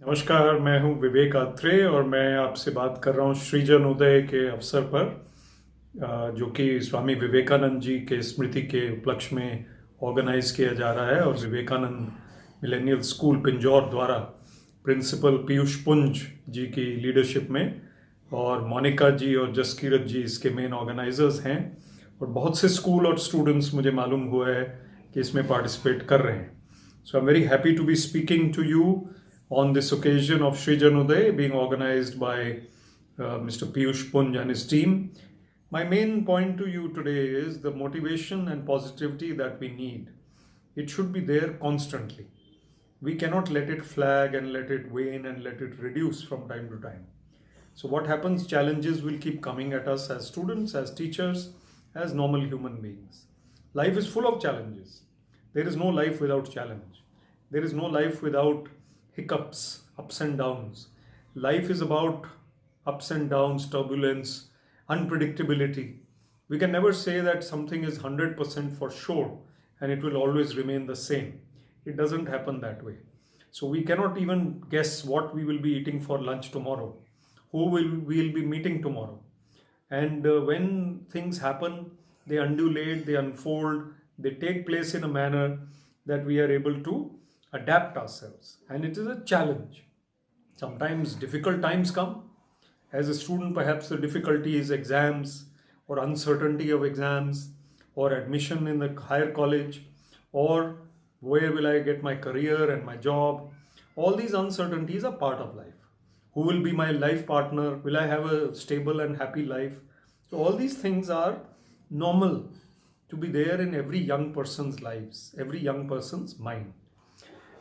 नमस्कार, मैं हूं विवेक अत्रे और मैं आपसे बात कर रहा हूं सृजनोदय के अवसर पर जो कि स्वामी विवेकानंद जी के स्मृति के उपलक्ष्य में ऑर्गेनाइज किया जा रहा है। और विवेकानंद मिलेनियल स्कूल पिंजौर द्वारा प्रिंसिपल पीयूष पुंज जी की लीडरशिप में और मोनिका जी और जसकीरत जी इसके मेन ऑर्गेनाइजर्स हैं। और बहुत से स्कूल और स्टूडेंट्स मुझे मालूम हुआ है कि इसमें पार्टिसिपेट कर रहे हैं। So I am very happy to be speaking to you on this occasion of Srijanoday being organized by Mr. Piyush Punj and his team. My main point to you today is the motivation and positivity that we need. It should be there constantly. We cannot let it flag and let it wane and let it reduce from time to time. So what happens, challenges will keep coming at us as students, as teachers, as normal human beings. Life is full of challenges. There is no life without challenge. There is no life without hiccups, ups and downs. Life is about ups and downs, turbulence, unpredictability. We can never say that something is 100% for sure and it will always remain the same. It doesn't happen that way. So we cannot even guess what we will be eating for lunch tomorrow, who we'll be meeting tomorrow. And when things happen, they undulate, they unfold, they take place in a manner that we are able to adapt ourselves, and it is a challenge. Sometimes difficult times come. As a student, perhaps the difficulty is exams or uncertainty of exams or admission in the higher college, or where will I get my career and my job. All these uncertainties are part of life. Who will be my life partner? Will I have a stable and happy life? So all these things are normal to be there in every young person's lives, every young person's mind.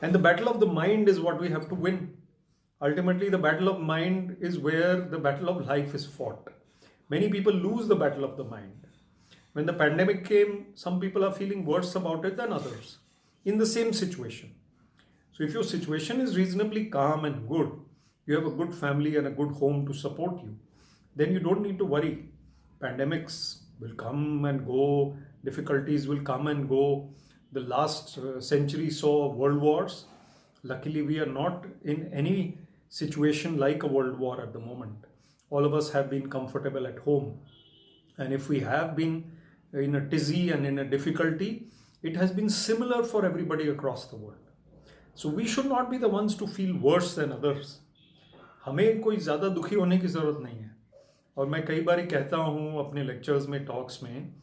And the battle of the mind is what we have to win. Ultimately, the battle of mind is where the battle of life is fought. Many people lose the battle of the mind. When the pandemic came, some people are feeling worse about it than others in the same situation. So if your situation is reasonably calm and good, you have a good family and a good home to support you, then you don't need to worry. Pandemics will come and go, difficulties will come and go. The last century saw world wars. Luckily, we are not in any situation like a world war at the moment. All of us have been comfortable at home. And if we have been in a tizzy and in a difficulty, it has been similar for everybody across the world. So we should not be the ones to feel worse than others. हमें कोई ज़्यादा दुखी होने की ज़रूरत नहीं है. और मैं कई बार कहता हूँ अपने लेक्चर्स में, टॉक्स में,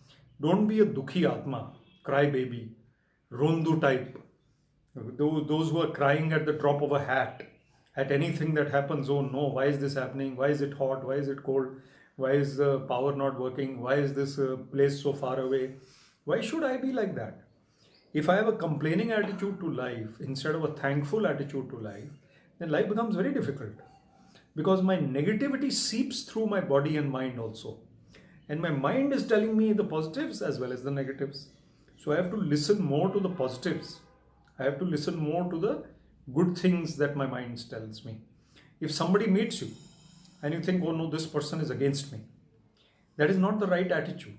डोंट बी अ दुखी आत्मा, cry baby, Rondu type, those who are crying at the drop of a hat at anything that happens. Oh no, why is this happening? Why is it hot? Why is it cold? Why is the power not working? Why is this place so far away? Why should I be like that? If I have a complaining attitude to life instead of a thankful attitude to life, then life becomes very difficult, because my negativity seeps through my body and mind also. And my mind is telling me the positives as well as the negatives. So I have to listen more to the positives. I have to listen more to the good things that my mind tells me. If somebody meets you and you think, oh no, this person is against me, that is not the right attitude.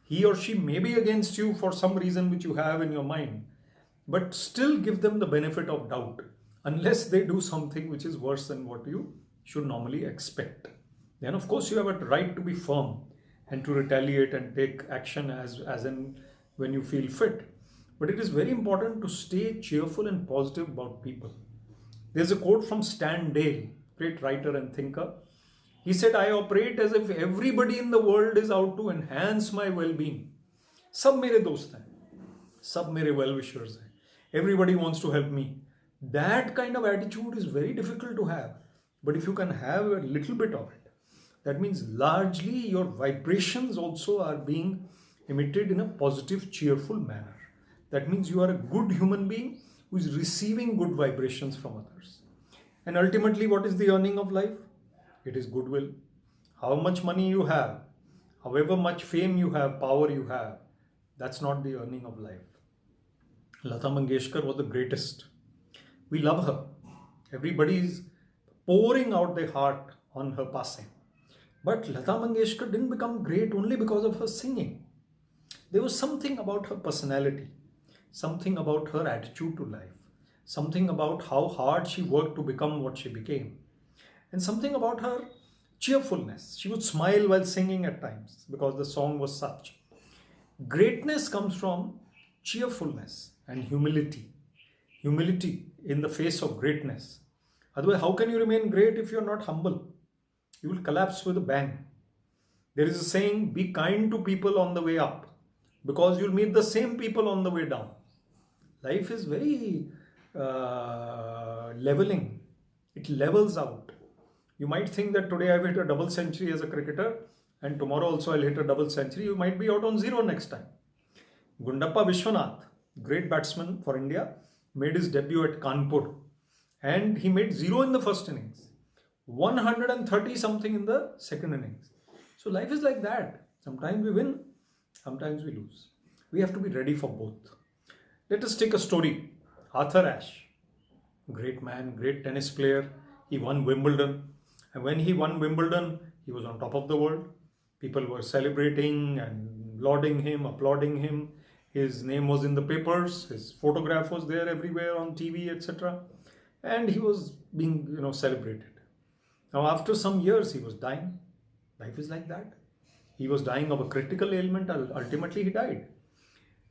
He or she may be against you for some reason which you have in your mind, but still give them the benefit of doubt, unless they do something which is worse than what you should normally expect. Then of course you have a right to be firm and to retaliate and take action as in when you feel fit. But it is very important to stay cheerful and positive about people. There's a quote from Stan Dale, great writer and thinker. He said, I operate as if everybody in the world is out to enhance my well-being. सब मेरे दोस्त हैं, सब मेरे well-wishers हैं. Everybody wants to help me. That kind of attitude is very difficult to have. But if you can have a little bit of it, that means largely your vibrations also are being emitted in a positive, cheerful manner. That means you are a good human being who is receiving good vibrations from others. And ultimately, what is the earning of life? It is goodwill. How much money you have, however much fame you have, power you have, that's not the earning of life. Lata Mangeshkar was the greatest. We love her. Everybody is pouring out their heart on her passing. But Lata Mangeshkar didn't become great only because of her singing. There was something about her personality, something about her attitude to life, something about how hard she worked to become what she became, and something about her cheerfulness. She would smile while singing at times because the song was such. Greatness comes from cheerfulness and humility. Humility in the face of greatness. Otherwise, how can you remain great if you're not humble? You will collapse with a bang. There is a saying, be kind to people on the way up because you'll meet the same people on the way down. Life is very leveling. It levels out. You might think that today I've hit a double century as a cricketer and tomorrow also I'll hit a double century. You might be out on zero next time. Gundappa Vishwanath, great batsman for India, made his debut at Kanpur and he made zero in the first innings, 130 something in the second innings. So life is like that. Sometimes we win, sometimes we lose. We have to be ready for both. Let us take a story. Arthur Ashe, great man, great tennis player. He won Wimbledon. And when he won Wimbledon, he was on top of the world. People were celebrating and lauding him, applauding him. His name was in the papers. His photograph was there everywhere on TV, etc. And he was being, celebrated. Now, after some years, he was dying. Life is like that. He was dying of a critical ailment. Ultimately, he died.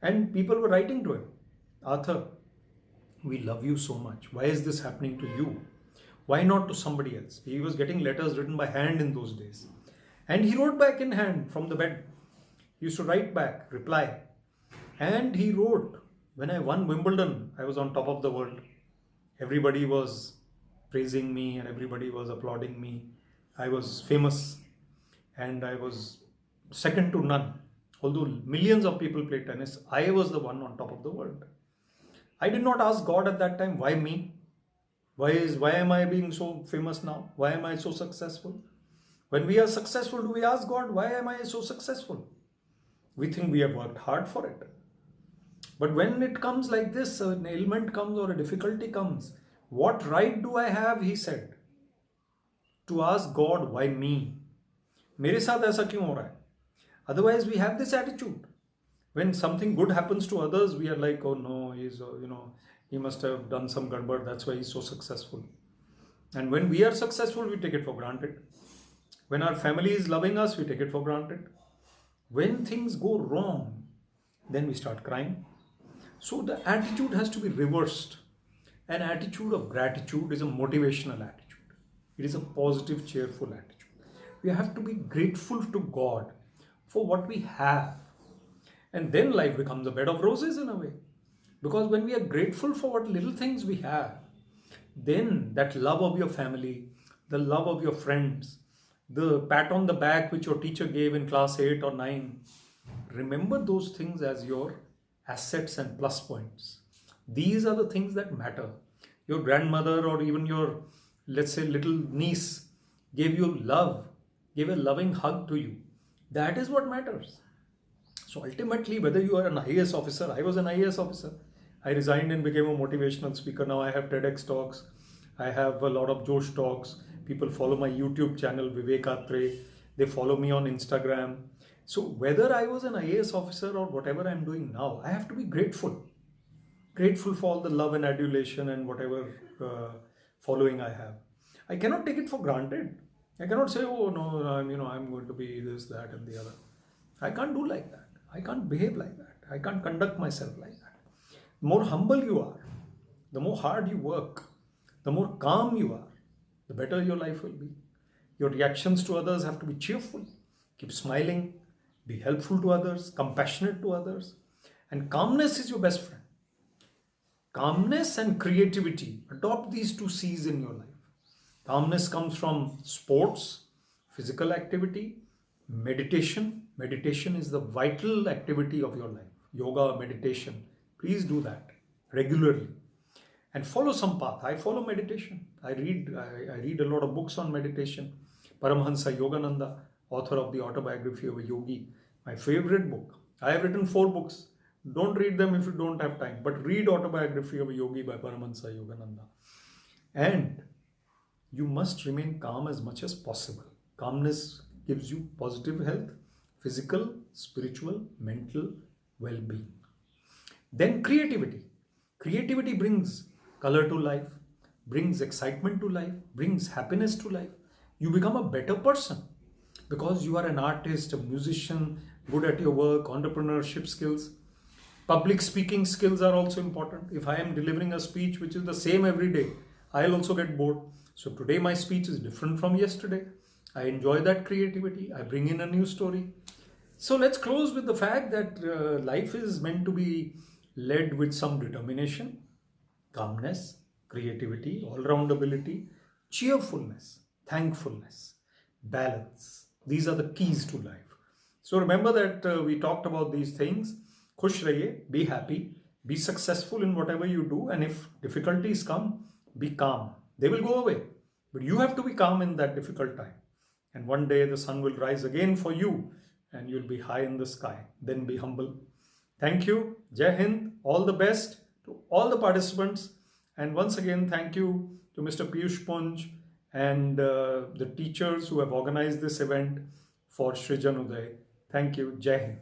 And people were writing to him, Arthur, we love you so much. Why is this happening to you? Why not to somebody else? He was getting letters written by hand in those days. And he wrote back in hand from the bed. He used to write back, reply. And he wrote, when I won Wimbledon, I was on top of the world. Everybody was praising me and everybody was applauding me. I was famous and I was second to none. Although millions of people play tennis, I was the one on top of the world. I did not ask God at that time, why me? Why am I being so famous now? Why am I so successful? When we are successful, do we ask God, why am I so successful? We think we have worked hard for it. But when it comes like this, an ailment comes or a difficulty comes, what right do I have, he said, to ask God, why me? मेरे साथ ऐसा क्यों हो रहा है? Otherwise, we have this attitude. When something good happens to others, we are like, oh no, he must have done some gadbad, that's why he's so successful. And when we are successful, we take it for granted. When our family is loving us, we take it for granted. When things go wrong, then we start crying. So the attitude has to be reversed. An attitude of gratitude is a motivational attitude. It is a positive, cheerful attitude. We have to be grateful to God for what we have. And then life becomes a bed of roses in a way. Because when we are grateful for what little things we have, then that love of your family, the love of your friends, the pat on the back which your teacher gave in class 8 or 9, remember those things as your assets and plus points. These are the things that matter. Your grandmother or even your, let's say, little niece gave you love, gave a loving hug to you. That is what matters. So ultimately, whether you are an IAS officer, I was an IAS officer. I resigned and became a motivational speaker. Now I have TEDx talks. I have a lot of Josh talks. People follow my YouTube channel, Vivek Atray. They follow me on Instagram. So whether I was an IAS officer or whatever I'm doing now, I have to be grateful. Grateful for all the love and adulation and whatever following I have. I cannot take it for granted. I cannot say, oh no, I'm going to be this, that, and the other. I can't do like that. I can't behave like that. I can't conduct myself like that. The more humble you are, the more hard you work, the more calm you are, the better your life will be. Your reactions to others have to be cheerful. Keep smiling, be helpful to others, compassionate to others. And calmness is your best friend. Calmness and creativity. Adopt these two C's in your life. Calmness comes from sports, physical activity, meditation. Meditation is the vital activity of your life. Yoga, meditation. Please do that regularly and follow some path. I follow meditation. I read a lot of books on meditation. Paramhansa Yogananda, author of the Autobiography of a Yogi, my favorite book. I have written 4 books. Don't read them if you don't have time, but read Autobiography of a Yogi by Paramhansa Yogananda. And you must remain calm as much as possible. Calmness gives you positive health, physical, spiritual, mental well-being. Then creativity. Creativity brings color to life, brings excitement to life, brings happiness to life. You become a better person because you are an artist, a musician, good at your work, entrepreneurship skills. Public speaking skills are also important. If I am delivering a speech which is the same every day, I'll also get bored. So today my speech is different from yesterday. I enjoy that creativity. I bring in a new story. So let's close with the fact that life is meant to be led with some determination, calmness, creativity, all-round ability, cheerfulness, thankfulness, balance. These are the keys to life. So remember that we talked about these things. Khush rahiye, be happy, be successful in whatever you do, and if difficulties come, be calm. They will go away, but you have to be calm in that difficult time. And one day the sun will rise again for you and you'll be high in the sky. Then be humble. Thank you. Jai Hind. All the best to all the participants. And once again, thank you to Mr. Piyush Punj and the teachers who have organized this event for Srijanoday. Thank you. Jai Hind.